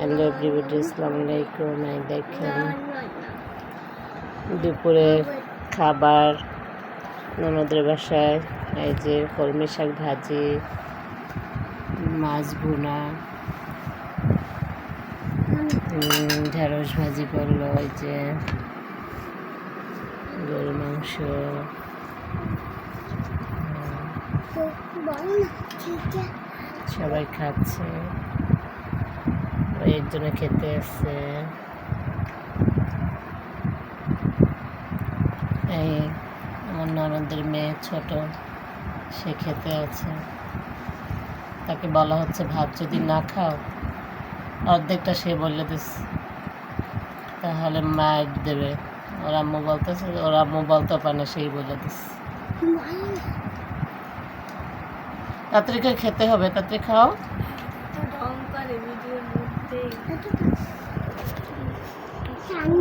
Hello everybody, আসসালামু আলাইকুম। দেখেন দুপুরের খাবার ননদের বাসায়, এই যে কলমি শাক ভাজি, মাছ ভুনা, ঢেঁড়স ভাজি করলো, এই যে গরু মাংস, সবাই খাচ্ছে, এর জন্য খেতে আসছে। এই আমার ননদের মেয়ে ছোট, সে খেতে আছে। তাকে বলা হচ্ছে ভাত যদি না খাও, অর্ধেকটা সে বলে দিস, তাহলে মায়ের দেবে। ওর আম্মু বলতেছে, ওর আম্মু বলতে পারে না, সেই বলে দিস। তাড়াতাড়ি করে খেতে হবে, তাড়াতাড়ি খাও।